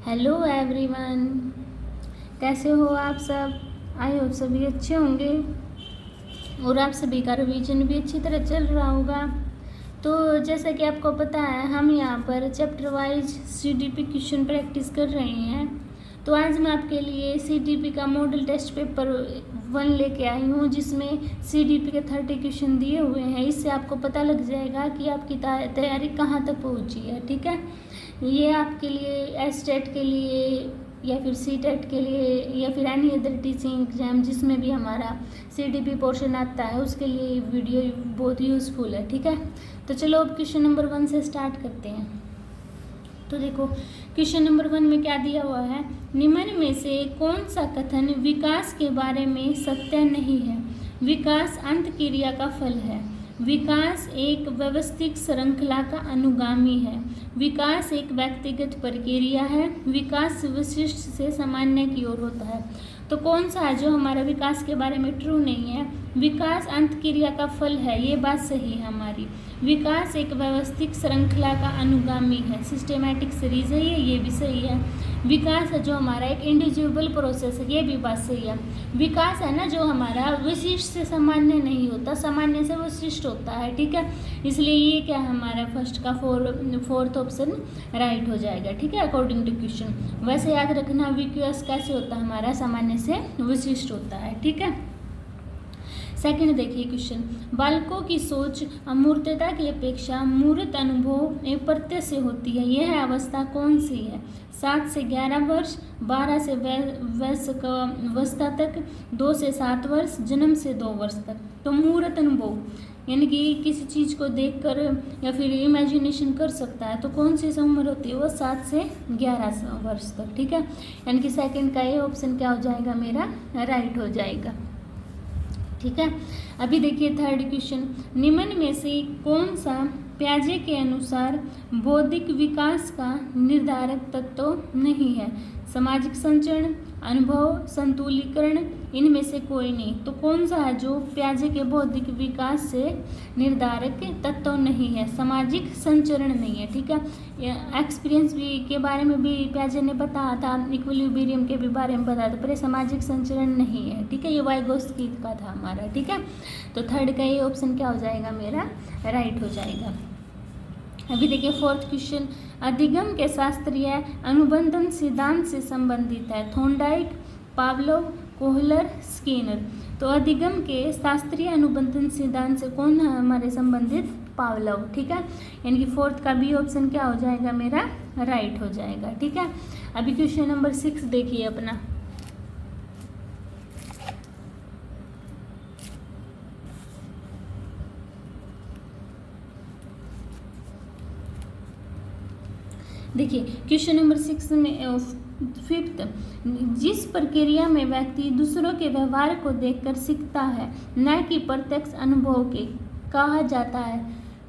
Hello everyone, कैसे हो आप सब। आई होप सभी अच्छे होंगे और आप सभी का रिवीजन भी अच्छी तरह चल रहा होगा। तो जैसा कि आपको पता है, हम यहाँ पर chapter wise CDP question practice कर रहे हैं। तो आज मैं आपके लिए सीडीपी का मॉडल टेस्ट पेपर 1 लेके आई हूँ, जिसमें सीडीपी के 30 क्वेश्चन दिए हुए हैं। इससे आपको पता लग जाएगा कि आपकी तैयारी कहाँ तक पहुँची है। ठीक है, ये आपके लिए एसटेट के लिए या फिर सीटेट के लिए या फिर एनी अदर टीचिंग एग्जाम जिसमें भी हमारा सीडीपी पोर्शन आता है, उसके लिए ये वीडियो बहुत यूज़फुल है। ठीक है, तो चलो अब क्वेश्चन नंबर 1 से स्टार्ट करते हैं। तो देखो, क्वेश्चन नंबर 1 में क्या दिया हुआ है। निम्न में से कौन सा कथन विकास के बारे में सत्य नहीं है। विकास अंत क्रिया का फल है। विकास एक व्यवस्थित श्रृंखला का अनुगामी है। विकास एक व्यक्तिगत प्रक्रिया है। विकास विशिष्ट से सामान्य की ओर होता है। तो कौन सा है जो हमारा विकास के बारे में ट्रू नहीं है। विकास अंत क्रिया का फल है, ये बात सही है हमारी। विकास एक व्यवस्थित श्रृंखला का अनुगामी है, सिस्टेमैटिक सीरीज है, ये भी सही है। विकास है जो हमारा एक इंडिविजुअल प्रोसेस है, ये भी बात सही है। विकास है ना जो हमारा विशिष्ट से सामान्य नहीं होता, सामान्य से विशिष्ट होता है। ठीक है, इसलिए ये क्या है हमारा फर्स्ट का फोर्थ ऑप्शन राइट हो जाएगा। ठीक है, अकॉर्डिंग टू क्वेश्चन। वैसे याद रखना, विकास कैसे होता है हमारा, सामान्य से विशिष्ट होता है। ठीक है, सेकंड देखिए क्वेश्चन। बालकों की सोच अमूर्तता की अपेक्षा मूर्त अनुभव एवं प्रत्यय से होती है। यह अवस्था कौन सी है। 7 से 11 वर्ष, 12 से वयस्क अवस्था तक, 2 से 7 वर्ष, जन्म से 2 वर्ष तक। तो मूर्त अनुभव यानी कि किसी चीज़ को देखकर या फिर इमेजिनेशन कर सकता है, तो कौन सी उम्र होती है वो 7 से 11 वर्ष तक। ठीक है, यानी कि सेकंड का ये ऑप्शन क्या हो जाएगा मेरा, राइट हो जाएगा। ठीक है, अभी देखिए थर्ड क्वेश्चन। निम्न में से कौन सा प्याजे के अनुसार बौद्धिक विकास का निर्धारक तत्व नहीं है। सामाजिक संचरण, अनुभव, संतुलीकरण, इनमें से कोई नहीं। तो कौन सा है जो प्याजे के बौद्धिक विकास से निर्धारक तत्व नहीं है। सामाजिक संचरण नहीं है। ठीक है, एक्सपीरियंस भी के बारे में भी प्याजे ने बताया था, इक्विलिब्रियम के भी बारे में बताया था, पर समसामयिक संचरण नहीं है। ठीक है, ये वाइगोत्स्की का था हमारा। ठीक है, तो थर्ड का ये ऑप्शन क्या हो जाएगा मेरा, राइट हो जाएगा। अभी देखिए फोर्थ क्वेश्चन। अधिगम के शास्त्रीय अनुबंधन सिद्धांत से संबंधित है। Thorndike, Pavlov, Kohler, Skinner. तो अधिगम के शास्त्रीय अनुबंधन सिद्धांत से कौन है हमारे संबंधित, पावलोव। ठीक है, यानी कि फोर्थ का बी ऑप्शन क्या हो जाएगा मेरा, राइट हो जाएगा। ठीक है, अभी क्वेश्चन नंबर 6 देखिए अपना। देखिए क्वेश्चन नंबर 6 में फिफ्थ। जिस प्रक्रिया में व्यक्ति दूसरों के व्यवहार को देखकर सीखता है, न कि प्रत्यक्ष अनुभव के, कहा जाता है।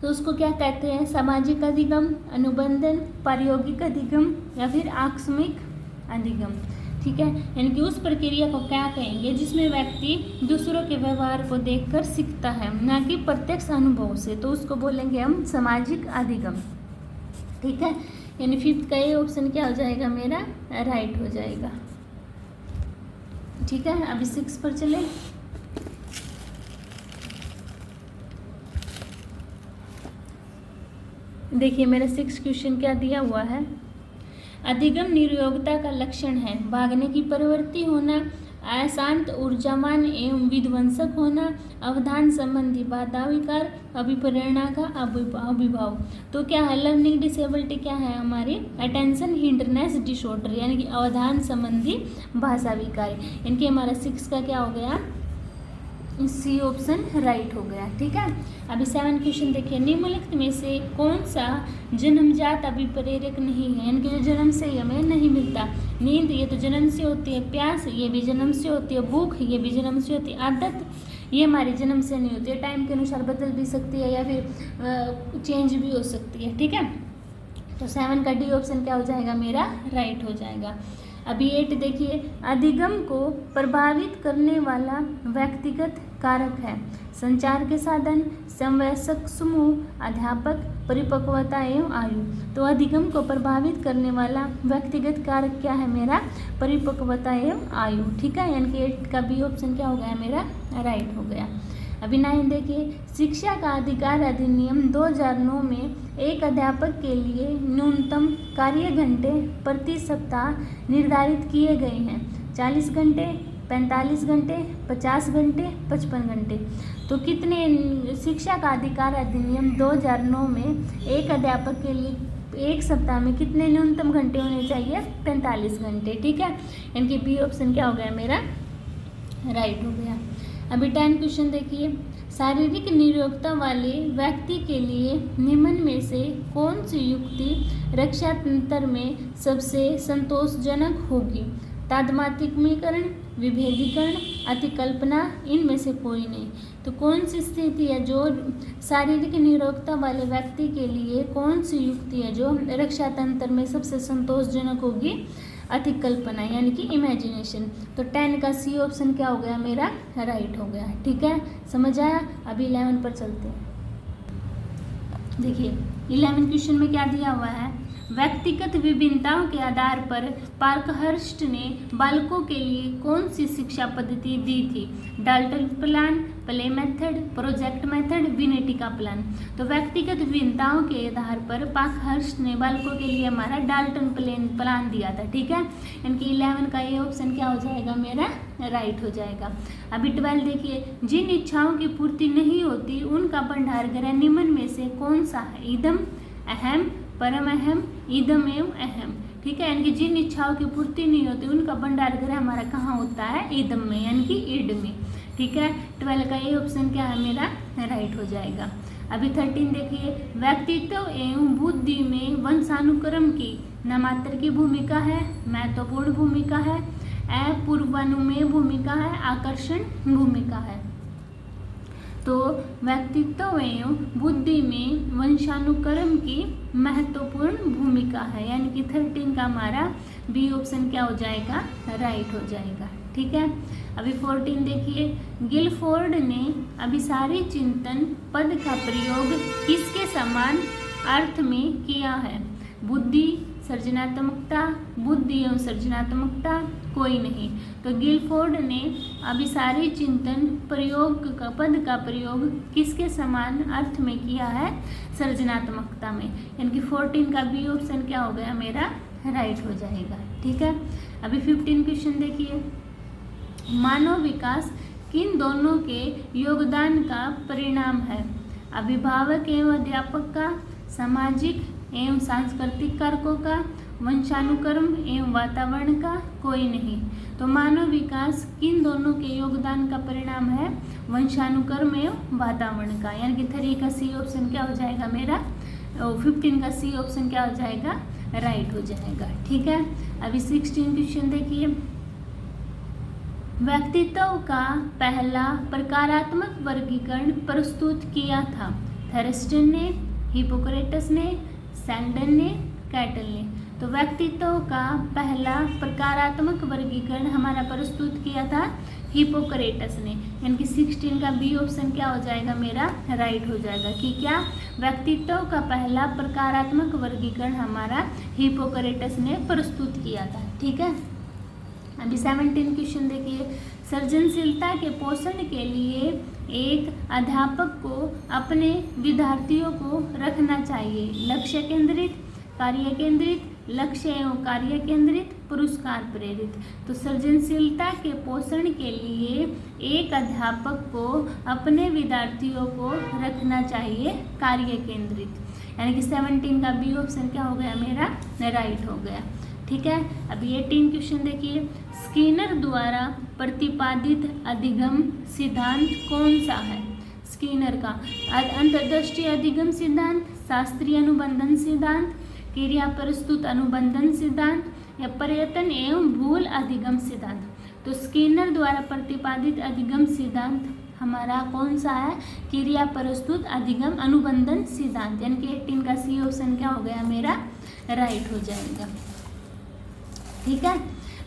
तो उसको क्या कहते हैं, सामाजिक अधिगम, अनुबंधन, प्रायोगिक अधिगम या फिर आकस्मिक अधिगम। ठीक है, यानी कि उस प्रक्रिया को क्या कहेंगे जिसमें व्यक्ति दूसरों के व्यवहार को देखकर सीखता है, न कि प्रत्यक्ष अनुभव से, तो उसको बोलेंगे हम सामाजिक अधिगम। ठीक है, यानी फिफ्थ का ये ऑप्शन क्या हो जाएगा मेरा, राइट हो जाएगा। ठीक है, अभी 6 पर चले। देखिए मेरा 6 क्वेश्चन क्या दिया हुआ है। अधिगम निर्योग्यता का लक्षण है। भागने की प्रवृत्ति होना, अशांत, ऊर्जावान एवं विध्वंसक होना, अवधान संबंधी बाधा विकार, अभिप्रेरणा का अभिभाव। तो क्या है, लर्निंग डिसेबिलिटी क्या है हमारी, अटेंशन हिंडरनेस डिसऑर्डर, यानी कि अवधान संबंधी भाषा विकार। इनके हमारा 6 का क्या हो गया, सी ऑप्शन राइट हो गया। ठीक है, अभी 7 क्वेश्चन देखिए। निम्नलिखित में से कौन सा जन्मजात अभिप्रेरक नहीं है, यानी कि जो जन्म से ही हमें नहीं मिलता। नींद, ये तो जन्म से होती है। प्यास, ये भी जन्म से होती है। भूख, ये भी जन्म से होती है। आदत, ये हमारी जन्म से नहीं होती है, टाइम के अनुसार बदल भी सकती है या फिर चेंज भी हो सकती है। ठीक है, तो 7 का डी ऑप्शन क्या हो जाएगा मेरा, राइट हो जाएगा। अभी 8 देखिए, अधिगम को प्रभावित करने वाला व्यक्तिगत कारक है। संचार के साधन, समवयस्क समूह, अध्यापक, परिपक्वता एवं आयु। तो अधिगम को प्रभावित करने वाला व्यक्तिगत कारक क्या है मेरा? परिपक्वता एवं आयु। ठीक है, यानी कि 8 का बी ऑप्शन क्या हो गया मेरा? राइट हो गया। अभी 9 देखिए, शिक्षा का अधिकार अधिनियम 2009 में एक अध्यापक के लिए न्यूनतम कार्य घंटे प्रति सप्ताह निर्धारित किए गए हैं। 40 घंटे, 45 घंटे, 50 घंटे, 55 घंटे। तो कितने? शिक्षा का अधिकार अधिनियम 2009 में एक अध्यापक के लिए एक सप्ताह में कितने न्यूनतम घंटे होने चाहिए? 45 घंटे। ठीक है, यानी कि बी ऑप्शन क्या हो गया मेरा? राइट हो गया। अभी 10 क्वेश्चन देखिए, शारीरिक निरोगता वाले व्यक्ति के लिए निम्न में से कौन सी युक्ति रक्षा तंत्र में सबसे संतोषजनक होगी? तादात्म्यीकरण, विभेदीकरण, अतिकल्पना, इनमें से कोई नहीं। तो कौन सी स्थिति है जो शारीरिक निरोगता वाले व्यक्ति के लिए कौन सी युक्ति है जो रक्षा तंत्र में सबसे संतोषजनक होगी? अतिकल्पना, यानी कि इमेजिनेशन। तो 10 का सी ऑप्शन क्या हो गया मेरा? राइट हो गया। ठीक है, समझ आया? अभी 11 पर चलते हैं। देखिए 11 क्वेश्चन में क्या दिया हुआ है? व्यक्तिगत विभिन्नताओं के आधार पर पार्कहर्स्ट ने बालकों के लिए कौन सी शिक्षा पद्धति दी थी? Dalton plan, play method, project method, Winnetka plan. तो व्यक्तिगत विभिन्नताओं के आधार पर पार्कहर्स्ट ने बालकों के लिए हमारा डाल्टन प्लान दिया था। ठीक है, इनकी 11 का ये ऑप्शन क्या हो जाएगा मेरा? राइट हो जाएगा। अभी 12 देखिए, जिन इच्छाओं की पूर्ति नहीं होती उनका भंडार गृह निम्न में से कौन सा है? इदम, अहम, परम अहम, इदम एवं अहम। ठीक है, यानी कि जिन इच्छाओं की पूर्ति नहीं होती उनका भंडार गृह हमारा कहाँ होता है? इदम में, यानी कि इड में। ठीक है, 12 का ये ऑप्शन क्या है मेरा? राइट हो जाएगा। अभी 13 देखिए, व्यक्तित्व एवं बुद्धि में वंशानुक्रम की नामात्र की भूमिका है, महत्वपूर्ण भूमिका है, अपूर्वानुमेय भूमिका है, आकर्षण भूमिका है। तो व्यक्तित्व एवं बुद्धि में वंशानुक्रम की महत्वपूर्ण भूमिका है, यानी कि 13 का हमारा बी ऑप्शन क्या हो जाएगा? राइट हो जाएगा। ठीक है, अभी 14 देखिए, गिलफोर्ड ने अभिसारी चिंतन पद का प्रयोग किसके समान अर्थ में किया है? बुद्धि, सृजनात्मकता, बुद्धि एवं सृजनात्मकता, कोई नहीं। तो गिलफोर्ड ने अभिसारी चिंतन प्रयोग का पद का प्रयोग किसके समान अर्थ में किया है? सृजनात्मकता में, यानी कि 14 का बी ऑप्शन क्या हो गया मेरा? राइट हो जाएगा। ठीक है, अभी 15 क्वेश्चन देखिए, मानव विकास किन दोनों के योगदान का परिणाम है? अभिभावक एवं अध्यापक का, सामाजिक एवं सांस्कृतिक कारकों का, वंशानुक्रम एवं वातावरण का, कोई नहीं। तो मानव विकास किन दोनों के योगदान का परिणाम है? वंशानुक्रम एवं वातावरण का, यानी कि 3 का सी ऑप्शन क्या हो जाएगा मेरा? 15 का सी ऑप्शन क्या हो जाएगा? राइट हो जाएगा। ठीक है, अभी 16 क्वेश्चन देखिए, व्यक्तित्व का पहला प्रकारात्मक वर्गीकरण प्रस्तुत किया था? थर्स्टन ने, हिपोक्रेटस ने, सैंडन ने, कैटल ने। तो व्यक्तित्व का पहला प्रकारात्मक वर्गीकरण हमारा प्रस्तुत किया था हिपोक्रेटस ने, यानी कि 16 का बी ऑप्शन क्या हो जाएगा मेरा? राइट हो जाएगा। कि क्या? व्यक्तित्व का पहला प्रकारात्मक वर्गीकरण हमारा हिपोक्रेटस ने प्रस्तुत किया था। ठीक है, अभी 17 क्वेश्चन देखिए, सृजनशीलता के पोषण के लिए एक अध्यापक को अपने विद्यार्थियों को रखना चाहिए? लक्ष्य केंद्रित, कार्य केंद्रित, लक्ष्य एवं कार्य केंद्रित, पुरस्कार प्रेरित। तो सृजनशीलता के पोषण के लिए एक अध्यापक को अपने विद्यार्थियों को रखना चाहिए कार्य केंद्रित, यानी कि 17 का बी ऑप्शन क्या हो गया मेरा? राइट हो गया। ठीक है, अभी 18 क्वेश्चन देखिए, स्किनर द्वारा प्रतिपादित अधिगम सिद्धांत कौन सा है? स्किनर का अंतर्दृष्टि अधिगम सिद्धांत, शास्त्रीय अनुबंधन सिद्धांत, क्रिया प्रस्तुत अनुबंधन सिद्धांत, या पर्यटन एवं भूल अधिगम सिद्धांत। तो स्किनर द्वारा प्रतिपादित अधिगम सिद्धांत हमारा कौन सा है? क्रिया प्रस्तुत अधिगम अनुबंधन सिद्धांत, यानी कि 18 का सी ऑप्शन क्या हो गया मेरा? राइट हो जाएगा। ठीक है,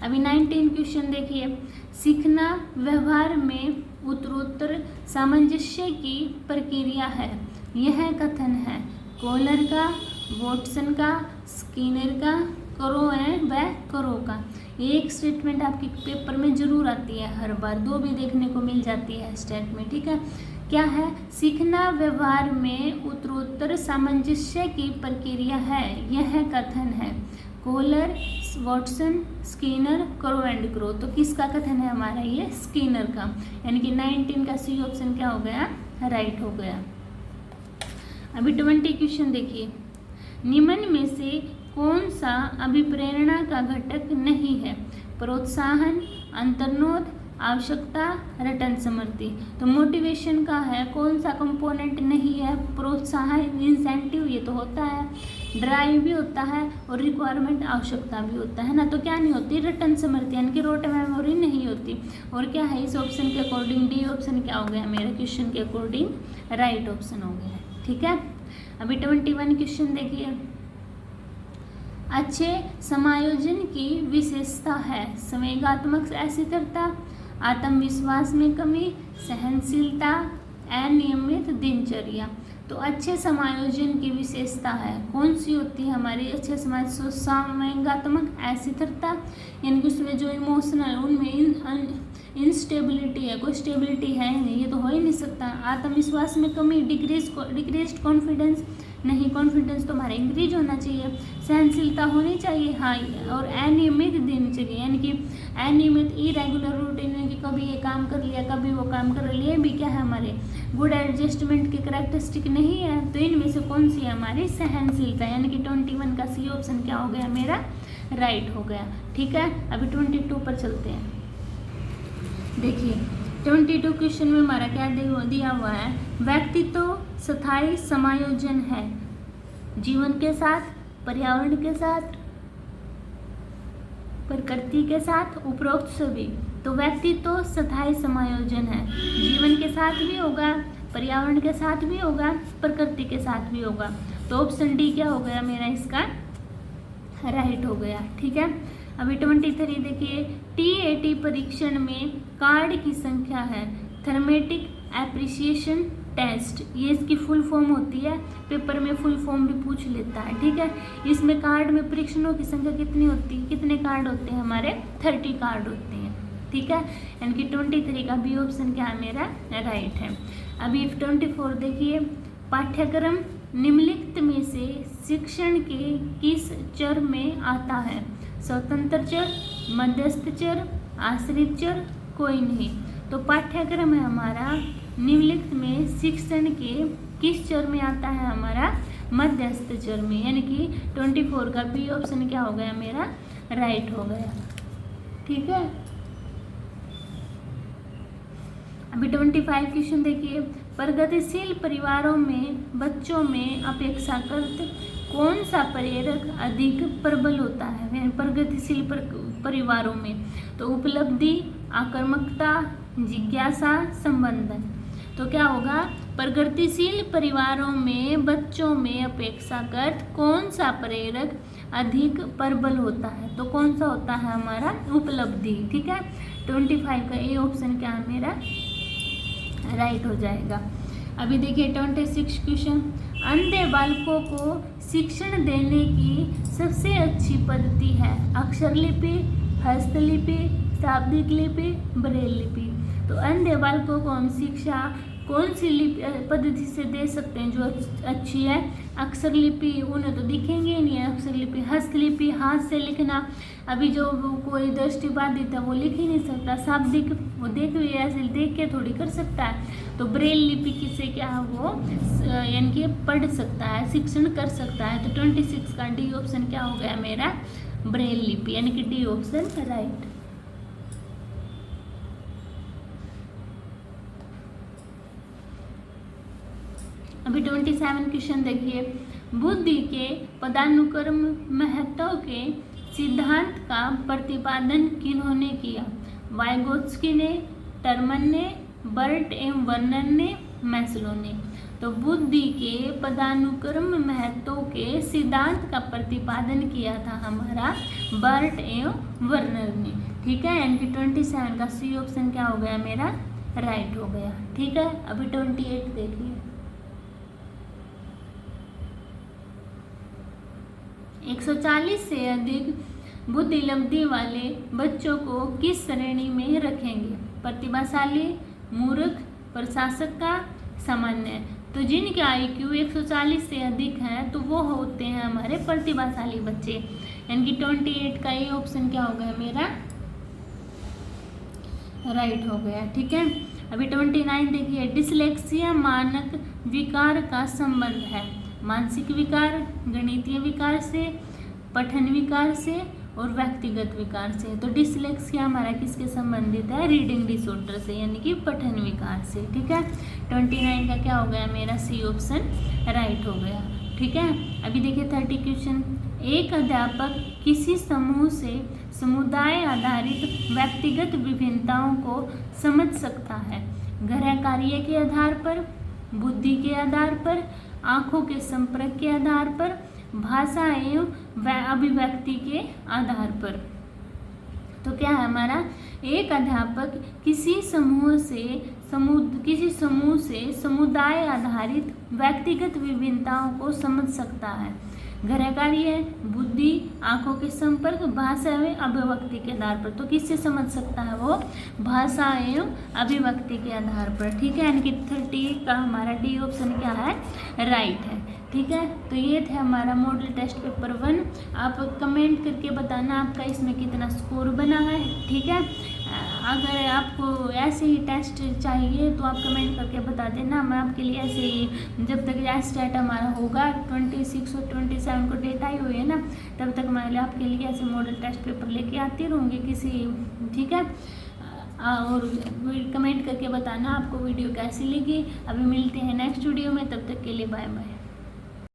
अभी 19 क्वेश्चन देखिए, सीखना व्यवहार में उत्तरोत्तर सामंजस्य की प्रक्रिया है, यह कथन है कोहलर का, वॉटसन का, स्किनर का, करो है व करो का। एक स्टेटमेंट आपके पेपर में जरूर आती है, हर बार 2 भी देखने को मिल जाती है स्टेटमेंट, ठीक है। क्या है? सीखना व्यवहार में उत्तरोत्तर सामंजस्य की प्रक्रिया है, यह कथन है कोहलर, वॉटसन, स्किनर, करो एंड करो। तो किसका कथन है हमारा? ये स्किनर का, यानी कि 19 का सी ऑप्शन क्या हो गया? राइट हो गया। अभी 20 क्वेश्चन देखिए, निम्न में से कौन सा अभिप्रेरणा का घटक नहीं है? प्रोत्साहन, अंतर्नोद, आवश्यकता, रटन समृद्धि। तो मोटिवेशन का है, कौन सा कंपोनेंट नहीं है? प्रोत्साहन, इंसेंटिव ये तो होता है, ड्राइव भी होता है और रिक्वायरमेंट आवश्यकता भी होता है ना। तो क्या नहीं होती? रटन समृद्धि, यानी कि रोट मेमोरी नहीं होती। और क्या है इस ऑप्शन के अकॉर्डिंग? डी ऑप्शन क्या हो गया मेरे क्वेश्चन के अकॉर्डिंग? राइट ऑप्शन हो गया, ठीक है। अभी 21 क्वेश्चन देखिए, अच्छे समायोजन की विशेषता है संवेगात्मक अस्थिरता, आत्मविश्वास में कमी, सहनशीलता, अनियमित दिनचर्या। तो अच्छे समायोजन की विशेषता है, कौन सी होती है हमारी अच्छे संवेगात्मक अस्थिरता, यानी कि उसमें जो इमोशनल, उनमें इंस्टेबिलिटी है, कोई स्टेबिलिटी है नहीं, ये तो हो ही नहीं सकता। आत्मविश्वास में कमी, डिक्रीज्ड कॉन्फिडेंस, नहीं, कॉन्फिडेंस तो हमारा इंक्रीज होना चाहिए। सहनशीलता होनी चाहिए, हाँ। और अनियमित दिनचर्या, यानी कि अनियमित इरेगुलर रूटीन, यानी कि कभी ये काम कर लिया कभी वो काम कर लिया, ये भी क्या है हमारे गुड एडजस्टमेंट के करैक्टरिस्टिक नहीं है। तो इनमें से कौन सी है हमारी? सहनशीलता, यानी कि 21 का सी ऑप्शन क्या हो गया मेरा? राइट हो गया, ठीक है। अभी 22 पर चलते हैं। देखिए 22 क्वेश्चन में हमारा क्या दिया हुआ है? व्यक्तित्व स्थायी समायोजन है जीवन के साथ, पर्यावरण के साथ, प्रकृति के साथ, उपरोक्त सभी। तो व्यक्तित्व स्थायी समायोजन है, जीवन के साथ भी होगा, पर्यावरण के साथ भी होगा, प्रकृति के साथ भी होगा। तो ऑप्शन डी क्या हो गया मेरा? इसका राइट हो गया, ठीक है। अभी 23 देखिए, TAT परीक्षण में कार्ड की संख्या है थर्मेटिक एप्रिसिएशन टेस्ट, ये इसकी फुल फॉर्म होती है, पेपर में फुल फॉर्म भी पूछ लेता है, ठीक है। इसमें कार्ड में परीक्षणों की संख्या कितनी होती है? कितने कार्ड होते हैं हमारे? 30 कार्ड होते हैं, ठीक है। यानी कि 23 का बी ऑप्शन क्या है मेरा? राइट है। अभी 24 देखिए, पाठ्यक्रम निम्नलिखित में से शिक्षण के किस चर में आता है? स्वतंत्र चर, मध्यस्थ चर, आश्रित चर, कोई नहीं। तो पाठ्यक्रम है हमारा निम्नलिखित में शिक्षण के किस चर में आता है? हमारा मध्यस्थ चर में, यानी कि 24 का बी ऑप्शन क्या हो गया मेरा? राइट हो गया, ठीक है। अभी 25 क्वेश्चन देखिए, प्रगतिशील परिवारों में बच्चों में अपेक्षाकृत कौन सा प्रेरक अधिक प्रबल होता है? प्रगतिशील परिवारों में तो उपलब्धि, आक्रामकता, जिज्ञासा, संबंधन। तो क्या होगा? प्रगतिशील परिवारों में बच्चों में अपेक्षाकृत कौन सा प्रेरक अधिक प्रबल होता है? तो कौन सा होता है हमारा? उपलब्धि, ठीक है। 25 का ए ऑप्शन क्या है मेरा? राइट हो जाएगा। अभी देखिए 26 क्वेश्चन, अंधे बालकों को शिक्षण देने की सबसे अच्छी पद्धति है अक्षर लिपि, हस्तलिपि, शाब्दिक लिपि, ब्रेल लिपि। तो अंधे बालकों को हम शिक्षा कौन सी पद्धति से दे सकते हैं जो अच्छी है? अक्षर लिपि, उन्हें तो दिखेंगे ही नहीं, अक्षर लिपि। हस्तलिपि, हाथ से लिखना, अभी जो कोई दृष्टिबाधित है वो लिख ही नहीं सकता। शाब्दिक, वो देख भी ऐसे देख के थोड़ी कर सकता है। तो ब्रेल लिपि किसे क्या है वो यानी कि पढ़ सकता है, शिक्षण कर सकता है। तो 26 का डी ऑप्शन क्या हो गया मेरा? ब्रेल लिपि, यानी कि डी ऑप्शन राइट। अभी 27 क्वेश्चन देखिए, बुद्धि के पदानुक्रम महत्व के सिद्धांत का प्रतिपादन किन्होंने किया? वाइगोत्स्की ने, टर्मन ने, बर्ट एम वर्नर ने, मैस्लो ने। तो बुद्धि के पदानुक्रम महत्व के सिद्धांत का प्रतिपादन किया था हमारा बर्ट एवं वर्नर ने। ठीक है, यानी कि 27 का सी ऑप्शन क्या हो गया मेरा, राइट हो गया। ठीक है, अभी 28 देखिए। 140 से अधिक बुद्धिलब्धि वाले बच्चों को किस श्रेणी में रखेंगे, प्रतिभाशाली, मूर्ख, प्रशासक का, सामान्य। तो जिनके IQ 140 से अधिक है तो वो होते हैं हमारे प्रतिभाशाली बच्चे, यानी कि 28 का ये ऑप्शन क्या हो गया मेरा, राइट हो गया। ठीक है, अभी 29 देखिए। डिसलेक्सिया मानक विकार का संबंध है मानसिक विकार, गणितीय विकार से, पठन विकार से और व्यक्तिगत विकार से। तो डिसलेक्सिया हमारा किसके संबंधित है, रीडिंग डिसऑर्डर से, यानी कि पठन विकार से। ठीक है, 29 का क्या हो गया मेरा, सी ऑप्शन राइट हो गया। ठीक है, अभी देखिए 30 क्वेश्चन। एक अध्यापक किसी समूह से समुदाय आधारित व्यक्तिगत विभिन्नताओं को समझ सकता है गृह कार्य के आधार पर, बुद्धि के आधार पर, आंखों के संपर्क के आधार पर, भाषा एवं अभिव्यक्ति के आधार पर। तो क्या है हमारा, एक अध्यापक किसी समूह से समुदाय आधारित व्यक्तिगत विभिन्नताओं को समझ सकता है गृह कार्य, बुद्धि, आंखों के संपर्क, भाषा एवं अभिव्यक्ति के आधार पर। तो किससे समझ सकता है वो, भाषा एवं अभिव्यक्ति के आधार पर। ठीक है, यानी कि 30 का हमारा डी ऑप्शन क्या है, राइट है। ठीक है, तो ये थे हमारा मॉडल टेस्ट पेपर 1। आप कमेंट करके बताना आपका इसमें कितना स्कोर बना है। ठीक है, अगर आपको ऐसे ही टेस्ट चाहिए तो आप कमेंट करके बता देना, मैं आपके लिए ऐसे ही जब तक स्टेट हमारा होगा 26 और 27 को डेट आई हुई है ना, तब तक मैं आपके लिए ऐसे मॉडल टेस्ट पेपर लेके आती रहूँगी किसी। ठीक है, और कमेंट करके बताना आपको वीडियो कैसी लगी। अभी मिलते हैं नेक्स्ट वीडियो में, तब तक के लिए बाय बाय।